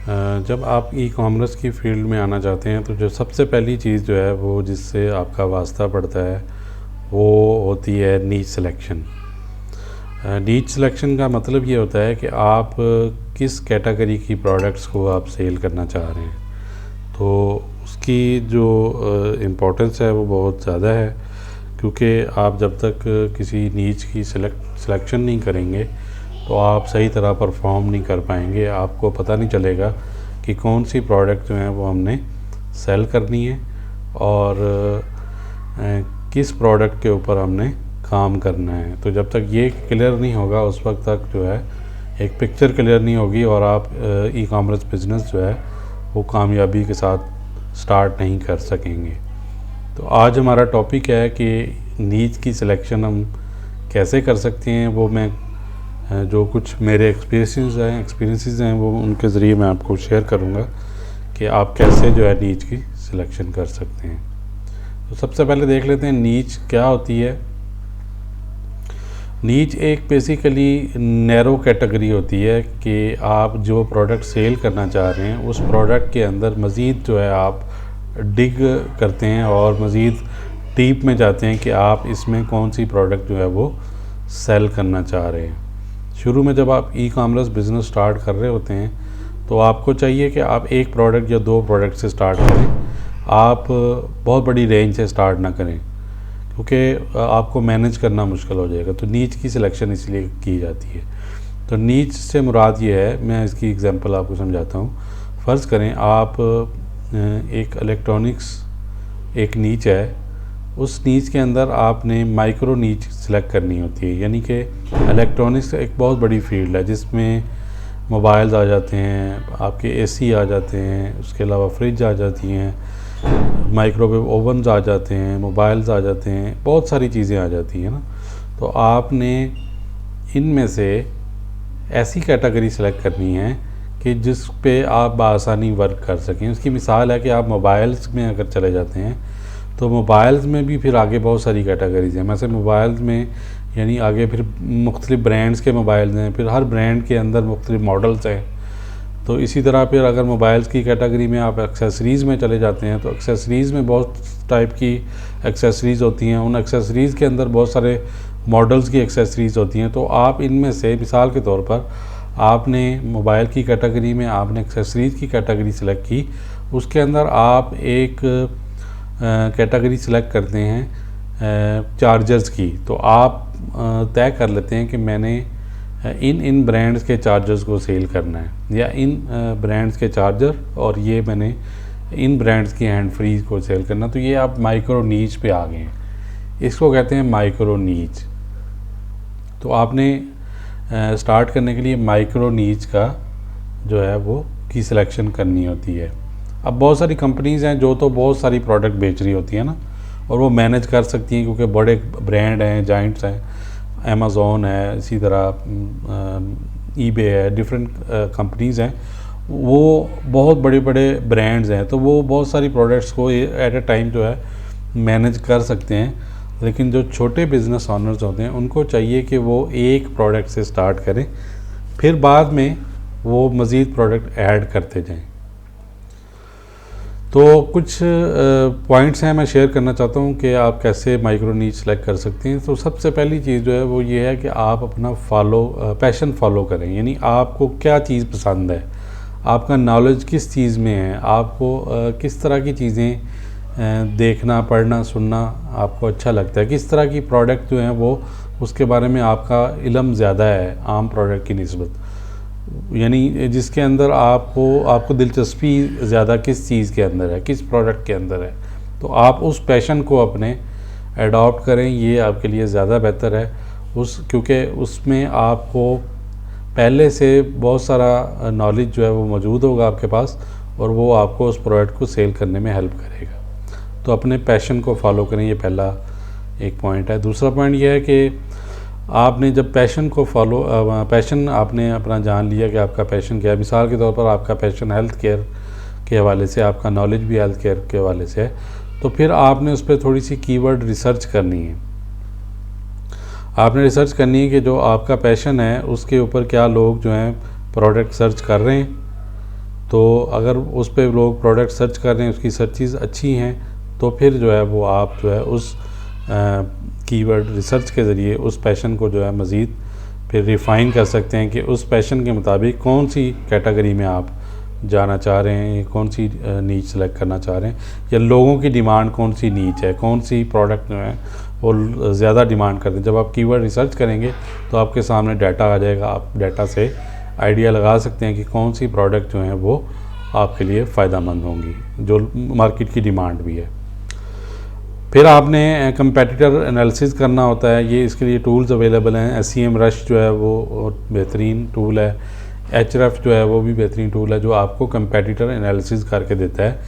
जब आप e commerce की फील्ड में आना चाहते हैं तो जो सबसे पहली चीज़ जो है वो जिससे आपका वास्ता पड़ता है वो होती है नीच सिलेक्शन। नीच सिलेक्शन का मतलब ये होता है कि आप किस कैटेगरी की प्रोडक्ट्स को आप सेल करना चाह रहे हैं। तो उसकी जो इम्पोर्टेंस है वो बहुत ज़्यादा है, क्योंकि आप जब तक किसी नीच की सिलेक्शन नहीं करेंगे तो आप सही तरह परफॉर्म नहीं कर पाएंगे। आपको पता नहीं चलेगा कि कौन सी प्रोडक्ट जो है वो हमने सेल करनी है और किस प्रोडक्ट के ऊपर हमने काम करना है। तो जब तक ये क्लियर नहीं होगा उस वक्त तक जो है एक पिक्चर क्लियर नहीं होगी और आप ई कॉमर्स बिज़नेस जो है वो कामयाबी के साथ स्टार्ट नहीं कर सकेंगे। तो आज हमारा टॉपिक है कि नीच की सिलेक्शन हम कैसे कर सकते हैं। वो मैं जो कुछ मेरे एक्सपीरियंसेस हैं वो उनके ज़रिए मैं आपको शेयर करूंगा कि आप कैसे जो है नीच की सिलेक्शन कर सकते हैं। तो सबसे पहले देख लेते हैं नीच क्या होती है। नीच एक बेसिकली नैरो कैटेगरी होती है कि आप जो प्रोडक्ट सेल करना चाह रहे हैं उस प्रोडक्ट के अंदर मज़ीद जो है आप डिग करते हैं और मज़ीद डीप में जाते हैं कि आप इसमें कौन सी प्रोडक्ट जो है वो सेल करना चाह रहे हैं। शुरू में जब आप ई कॉमर्स बिज़नेस स्टार्ट कर रहे होते हैं तो आपको चाहिए कि आप एक प्रोडक्ट या दो प्रोडक्ट से स्टार्ट करें। आप बहुत बड़ी रेंज से स्टार्ट ना करें, क्योंकि आपको मैनेज करना मुश्किल हो जाएगा। तो नीच की सिलेक्शन इसलिए की जाती है। तो नीच से मुराद ये है, मैं इसकी एग्जांपल आपको समझाता हूँ। फ़र्ज़ करें आप एक इलेक्ट्रॉनिक्स एक नीच है, उस नीच के अंदर आपने माइक्रो नीच सिलेक्ट करनी होती है। यानी कि इलेक्ट्रॉनिक्स एक बहुत बड़ी फील्ड है जिसमें मोबाइल्स आ जाते हैं, आपके एसी आ जाते हैं, उसके अलावा फ्रिज आ जाती हैं, माइक्रोवेव ओवन्स आ जाते हैं, मोबाइल्स आ जाते हैं, बहुत सारी चीज़ें आ जाती हैं ना। तो आपने इनमें से ऐसी कैटेगरी सेलेक्ट करनी है कि जिस पे आप बआसानी वर्क कर सकें। उसकी मिसाल है कि आप मोबाइल्स में अगर चले जाते हैं तो मोबाइल्स में भी फिर आगे बहुत सारी कैटेगरीज़ हैं। वैसे मोबाइल्स में यानी आगे फिर मुख्तलिफ़ ब्रांड्स के मोबाइल्स हैं, फिर हर ब्रांड के अंदर मुख्तलिफ़ मॉडल्स हैं। तो इसी तरह फिर अगर मोबाइल्स की कैटेगरी में आप एक्सेसरीज़ में चले जाते हैं तो एक्सेसरीज़ में बहुत टाइप की एक्सेसरीज़ होती हैं। उन एक्सेसरीज़ के अंदर बहुत सारे मॉडल्स की एक्सेसरीज़ होती हैं। तो आप इनमें से मिसाल के तौर पर आपने मोबाइल की कैटेगरी में आपने एक्सेसरीज़ की कैटेगरी सेलेक्ट की, उसके अंदर आप एक कैटेगरी सेलेक्ट करते हैं चार्जर्स की। तो आप तय कर लेते हैं कि मैंने इन ब्रांड्स के चार्जर्स को सेल करना है, या इन ब्रांड्स के चार्जर और ये मैंने इन ब्रांड्स की हैंड फ्री को सेल करना। तो ये आप माइक्रो नीच पे आ गए हैं। इसको कहते हैं माइक्रो नीच। तो आपने स्टार्ट करने के लिए माइक्रो नीच का जो है वो की सिलेक्शन करनी होती है। अब बहुत सारी कंपनीज़ हैं जो तो बहुत सारी प्रोडक्ट बेच रही होती हैं ना, और वो मैनेज कर सकती हैं क्योंकि बड़े ब्रांड हैं, जाइंट्स हैं, अमेज़ॉन है, इसी तरह ईबे है, डिफरेंट कंपनीज़ हैं, वो बहुत बड़े बड़े ब्रांड्स हैं। तो वो बहुत सारी प्रोडक्ट्स को एट ए टाइम जो है मैनेज कर सकते हैं। लेकिन जो छोटे बिज़नेस ऑनर्स होते हैं उनको चाहिए कि वो एक प्रोडक्ट से स्टार्ट करें, फिर बाद में वो मज़ीद प्रोडक्ट ऐड करते जाएं। तो कुछ पॉइंट्स हैं मैं शेयर करना चाहता हूं कि आप कैसे माइक्रो नीच सेलेक्ट कर सकते हैं। तो सबसे पहली चीज़ जो है वो ये है कि आप अपना पैशन फॉलो करें। यानी आपको क्या चीज़ पसंद है, आपका नॉलेज किस चीज़ में है, आपको किस तरह की चीज़ें देखना, पढ़ना, सुनना आपको अच्छा लगता है, किस तरह की प्रोडक्ट जो हैं वो उसके बारे में आपका इल्म ज़्यादा है आम प्रोडक्ट की निस्बत। यानी जिसके अंदर आपको दिलचस्पी ज़्यादा किस चीज़ के अंदर है, किस प्रोडक्ट के अंदर है, तो आप उस पैशन को अपने एडॉप्ट करें। ये आपके लिए ज़्यादा बेहतर है क्योंकि उसमें आपको पहले से बहुत सारा नॉलेज जो है वो मौजूद होगा आपके पास, और वो आपको उस प्रोडक्ट को सेल करने में हेल्प करेगा। तो अपने पैशन को फॉलो करें, ये पहला एक पॉइंट है। दूसरा पॉइंट ये है कि आपने जब पैशन आपने अपना जान लिया कि आपका पैशन क्या है। मिसाल के तौर पर आपका पैशन हेल्थ केयर के हवाले से, आपका नॉलेज भी हेल्थ केयर के हवाले से है, तो फिर आपने उस पर थोड़ी सी कीवर्ड रिसर्च करनी है। आपने रिसर्च करनी है कि जो आपका पैशन है उसके ऊपर क्या लोग जो हैं प्रोडक्ट सर्च कर रहे हैं, तो अगर उस पर लोग प्रोडक्ट सर्च कर रहे हैं, उसकी सर्चेस अच्छी हैं, तो फिर जो है वो आप जो है उस कीवर्ड रिसर्च के ज़रिए उस पैशन को जो है मज़ीद फिर रिफ़ाइन कर सकते हैं कि उस पैशन के मुताबिक कौन सी कैटेगरी में आप जाना चाह रहे हैं, कौन सी नीच सेलेक्ट करना चाह रहे हैं, या लोगों की डिमांड कौन सी नीच है, कौन सी प्रोडक्ट जो है वो ज़्यादा डिमांड करते हैं। जब आप कीवर्ड रिसर्च करेंगे तो आपके सामने डाटा आ जाएगा, आप डाटा से आइडिया लगा सकते हैं कि कौन सी प्रोडक्ट जो हैं वो आपके लिए फ़ायदेमंद होंगी, जो मार्केट की डिमांड भी है। फिर आपने कंपेटिटर एनालिसिस करना होता है, ये इसके लिए टूल्स अवेलेबल हैं। SEM रश जो है वो बेहतरीन टूल है, HRF जो है वो भी बेहतरीन टूल है, जो आपको कंपेटिटर एनालिसिस करके देता है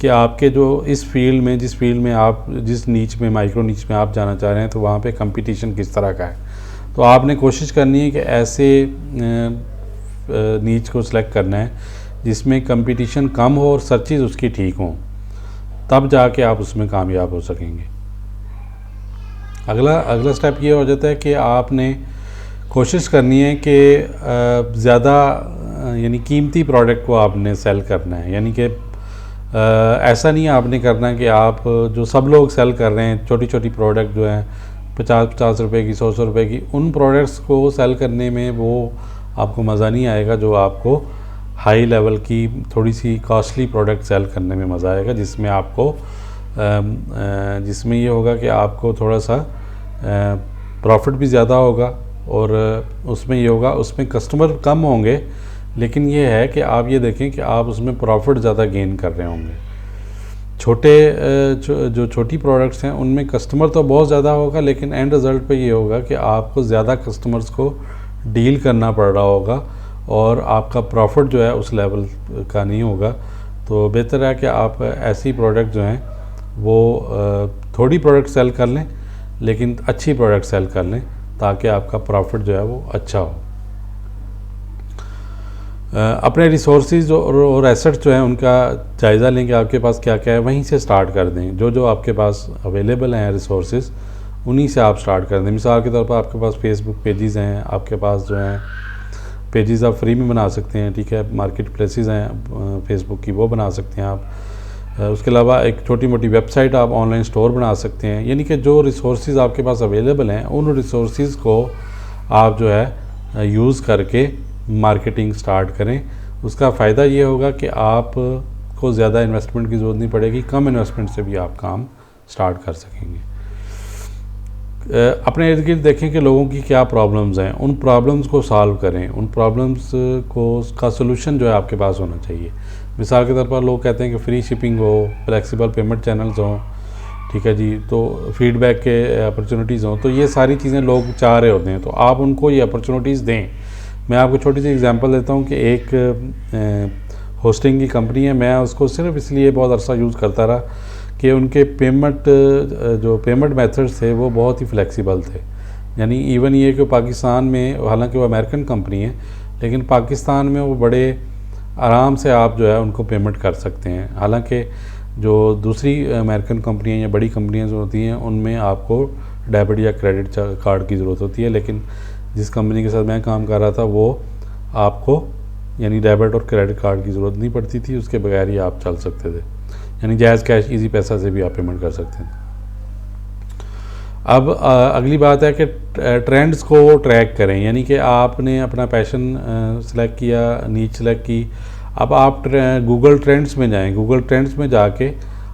कि आपके जो इस फील्ड में, जिस फील्ड में आप, जिस नीच में, माइक्रो नीच में आप जाना चाह रहे हैं, तो वहाँ पे कंपटीशन किस तरह का है। तो आपने कोशिश करनी है कि ऐसे नीच को सिलेक्ट करना है जिसमें कंपटीशन कम हो और सर्चेज उसकी ठीक हों, तब जाके आप उसमें कामयाब हो सकेंगे। अगला स्टेप ये हो जाता है कि आपने कोशिश करनी है कि ज़्यादा यानी कीमती प्रोडक्ट को आपने सेल करना है। यानी कि ऐसा नहीं आपने करना कि आप जो सब लोग सेल कर रहे हैं, छोटी छोटी प्रोडक्ट जो हैं 50-50 रुपए की, 100-100 रुपए की, उन प्रोडक्ट्स को सेल करने में वो आपको मज़ा नहीं आएगा। जो आपको हाई लेवल की थोड़ी सी कॉस्टली प्रोडक्ट सेल करने में मज़ा आएगा, जिसमें आपको जिसमें ये होगा कि आपको थोड़ा सा प्रॉफिट भी ज़्यादा होगा, और उसमें ये होगा, उसमें कस्टमर कम होंगे, लेकिन ये है कि आप ये देखें कि आप उसमें प्रॉफिट ज़्यादा गेन कर रहे होंगे। जो छोटी प्रोडक्ट्स हैं उनमें कस्टमर तो बहुत ज़्यादा होगा, लेकिन एंड रिज़ल्ट पे ये होगा कि आपको ज़्यादा कस्टमर्स को डील करना पड़ रहा होगा और आपका प्रॉफिट जो है उस लेवल का नहीं होगा। तो बेहतर है कि आप ऐसी प्रोडक्ट जो हैं वो थोड़ी प्रोडक्ट सेल कर लें, लेकिन अच्छी प्रोडक्ट सेल कर लें, ताकि आपका प्रॉफिट जो है वो अच्छा हो। अपने रिसोर्सेज और एसेट्स जो हैं उनका जायज़ा लें कि आपके पास क्या क्या है, वहीं से स्टार्ट कर दें। जो आपके पास अवेलेबल हैं रिसोर्सेज, उन्हीं से आप स्टार्ट कर दें। मिसाल के तौर पर आपके पास फेसबुक पेजेस हैं, आपके पास जो हैं पेजेस आप फ्री में बना सकते हैं, ठीक है। मार्केट प्लेसेस हैं फेसबुक की, वो बना सकते हैं आप। उसके अलावा एक छोटी मोटी वेबसाइट आप ऑनलाइन स्टोर बना सकते हैं। यानी कि जो रिसोर्सेज आपके पास अवेलेबल हैं, उन रिसोर्सेज को आप जो है यूज़ करके मार्केटिंग स्टार्ट करें। उसका फ़ायदा ये होगा कि आप को ज़्यादा इन्वेस्टमेंट की ज़रूरत नहीं पड़ेगी, कम इन्वेस्टमेंट से भी आप काम स्टार्ट कर सकेंगे। अपने इर्द गिर्द देखें कि लोगों की क्या प्रॉब्लम्स हैं, उन प्रॉब्लम्स को सॉल्व करें। उन प्रॉब्लम्स को का सोल्यूशन जो है आपके पास होना चाहिए। मिसाल के तौर पर लोग कहते हैं कि फ्री शिपिंग हो, फ्लेक्सिबल पेमेंट चैनल्स हों, ठीक है जी, तो फीडबैक के अपॉर्चुनिटीज़ हों, तो ये सारी चीज़ें लोग चाह रहे होते हैं, तो आप उनको ये अपॉर्चुनिटीज़ दें। मैं आपको छोटी सी एग्जांपल देता हूँ कि एक होस्टिंग की कंपनी है, मैं उसको सिर्फ इसलिए बहुत अरसा यूज़ करता रहा कि उनके पेमेंट मेथड्स थे वो बहुत ही फ्लेक्सिबल थे। यानी इवन ये कि पाकिस्तान में, हालांकि वो अमेरिकन कंपनी है, लेकिन पाकिस्तान में वो बड़े आराम से आप जो है उनको पेमेंट कर सकते हैं। हालांकि जो दूसरी अमेरिकन कंपनियाँ या बड़ी कंपनियाँ जो होती हैं उनमें आपको डेबिट या क्रेडिट कार्ड की ज़रूरत होती है, लेकिन जिस कंपनी के साथ मैं काम कर रहा था वो आपको यानी डेबिट और क्रेडिट कार्ड की ज़रूरत नहीं पड़ती थी, उसके बगैर ही आप चल सकते थे। यानी जायज़ कैश इजी पैसा से भी आप पेमेंट कर सकते हैं। अब अगली बात है कि ट्रेंड्स को ट्रैक करें। यानी कि आपने अपना पैशन सेलेक्ट किया, नीच सेलेक्ट की, अब आप गूगल ट्रेंड्स में जाएं। गूगल ट्रेंड्स में जाके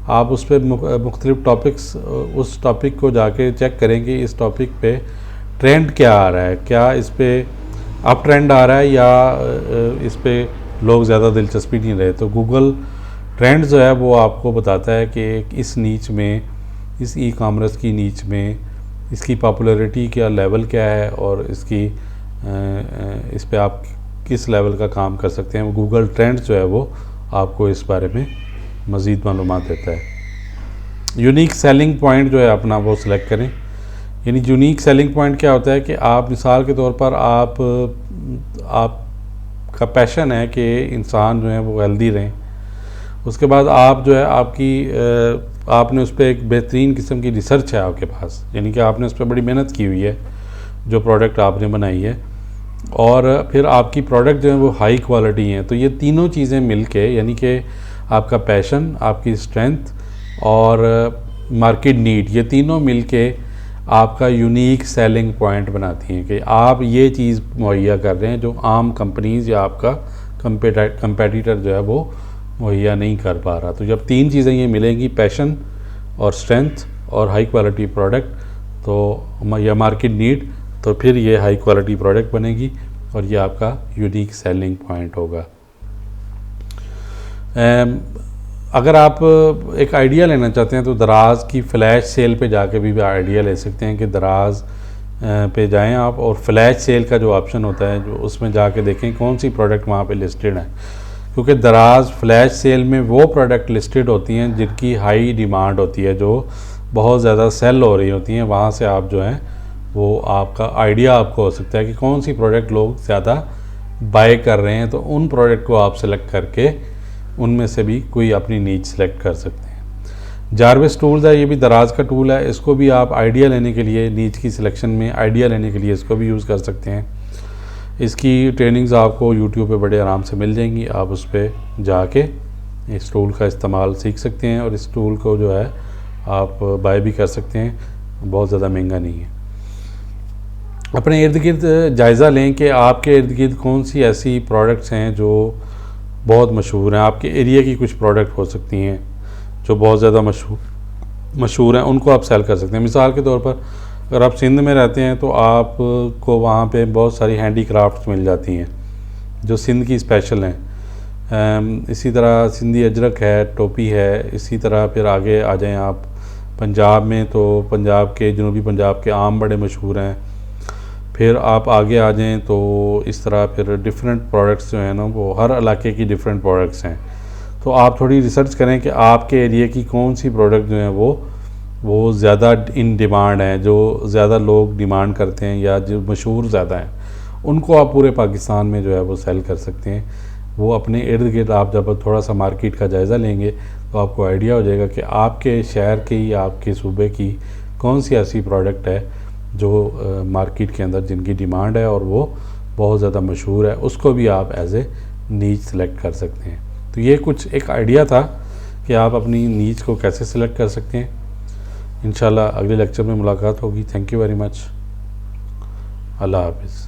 आप उस पर मुख्तलिफ टॉपिक्स, उस टॉपिक को जाके चेक करें कि इस टॉपिक पे ट्रेंड क्या आ रहा है, क्या इस पर अप ट्रेंड आ रहा है या इस पर लोग ज़्यादा दिलचस्पी नहीं रहे। तो गूगल ट्रेंड जो है वो आपको बताता है कि इस नीच में, इस ई कॉमर्स की नीच में इसकी पॉपुलैरिटी क्या लेवल क्या है और इसकी इस पे आप किस लेवल का काम कर सकते हैं। वो गूगल ट्रेंड्स जो है वो आपको इस बारे में मज़ीद मालूमात देता है। यूनिक सेलिंग पॉइंट जो है अपना वो सिलेक्ट करें। यानी यूनिक सेलिंग पॉइंट क्या होता है कि आप मिसाल के तौर पर आपका पैशन है कि इंसान जो है वो हेल्दी रहें, उसके बाद आप जो है आपने उस पर एक बेहतरीन किस्म की रिसर्च है आपके पास, यानी कि आपने उस पर बड़ी मेहनत की हुई है जो प्रोडक्ट आपने बनाई है, और फिर आपकी प्रोडक्ट जो है वो हाई क्वालिटी हैं। तो ये तीनों चीज़ें मिलके, यानी कि आपका पैशन, आपकी स्ट्रेंथ और मार्केट नीड, ये तीनों मिलके आपका यूनिक सेलिंग पॉइंट बनाती हैं कि आप ये चीज़ मुहैया कर रहे हैं जो आम कंपनीज़ या आपका कंपेटिटर जो है वो मुहैया नहीं कर पा रहा। तो जब तीन चीज़ें ये मिलेंगी, पैशन और स्ट्रेंथ और हाई क्वालिटी प्रोडक्ट, तो या मार्केट नीड, तो फिर ये हाई क्वालिटी प्रोडक्ट बनेगी और ये आपका यूनिक सेलिंग पॉइंट होगा। अगर आप एक आइडिया लेना चाहते हैं तो दराज की फ़्लैश सेल पे जाके भी आइडिया ले सकते हैं कि दराज पे जाएं आप और फ्लैश सेल का जो ऑप्शन होता है जो उसमें जाके देखें कौन सी प्रोडक्ट वहाँ पे लिस्टेड है, क्योंकि दराज फ्लैश सेल में वो प्रोडक्ट लिस्टेड होती हैं जिनकी हाई डिमांड होती है, जो बहुत ज़्यादा सेल हो रही होती हैं। वहाँ से आप जो हैं वो आपका आइडिया आपको हो सकता है कि कौन सी प्रोडक्ट लोग ज़्यादा बाय कर रहे हैं, तो उन प्रोडक्ट को आप सेलेक्ट करके उनमें से भी कोई अपनी नीच सेलेक्ट कर सकते हैं। जारविस टूल्स है, ये भी दराज का टूल है, इसको भी आप आइडिया लेने के लिए, नीच की सिलेक्शन में आइडिया लेने के लिए इसको भी यूज़ कर सकते हैं। इसकी ट्रेनिंग्स आपको यूट्यूब पे बड़े आराम से मिल जाएंगी, आप उस पर जाके इस टूल का इस्तेमाल सीख सकते हैं और इस टूल को जो है आप बाय भी कर सकते हैं, बहुत ज़्यादा महंगा नहीं है। अपने इर्द गिर्द जायज़ा लें कि आपके इर्द गिर्द कौन सी ऐसी प्रोडक्ट्स हैं जो बहुत मशहूर हैं। आपके एरिया की कुछ प्रोडक्ट हो सकती हैं जो बहुत ज़्यादा मशहूर हैं, उनको आप सेल कर सकते हैं। मिसाल के तौर पर अगर आप सिंध में रहते हैं तो आपको वहाँ पे बहुत सारी हैंडी क्राफ्ट्स मिल जाती हैं जो सिंध की स्पेशल हैं। इसी तरह सिंधी अजरक है, टोपी है। इसी तरह फिर आगे आ जाएं आप पंजाब में, तो पंजाब के, जनूबी पंजाब के आम बड़े मशहूर हैं। फिर आप आगे आ जाएं तो इस तरह फिर डिफरेंट प्रोडक्ट्स जो हैं ना, वो हर इलाके की डिफरेंट प्रोडक्ट्स हैं। तो आप थोड़ी रिसर्च करें कि आपके एरिया की कौन सी प्रोडक्ट जो है वो ज़्यादा इन डिमांड है, जो ज़्यादा लोग डिमांड करते हैं या जो मशहूर ज़्यादा हैं, उनको आप पूरे पाकिस्तान में जो है वो सेल कर सकते हैं। वो अपने इर्द गिर्द आप जब थोड़ा सा मार्केट का जायज़ा लेंगे तो आपको आइडिया हो जाएगा कि आपके शहर की या आपके सूबे की कौन सी ऐसी प्रोडक्ट है जो मार्केट के अंदर जिनकी डिमांड है और वो बहुत ज़्यादा मशहूर है, उसको भी आप एज ए नीच सेलेक्ट कर सकते हैं। तो ये कुछ एक आइडिया था कि आप अपनी नीच को कैसे सिलेक्ट कर सकते हैं। इंशाल्लाह अगले लेक्चर में मुलाकात होगी। Thank you very much. अल्लाह हाफिज़।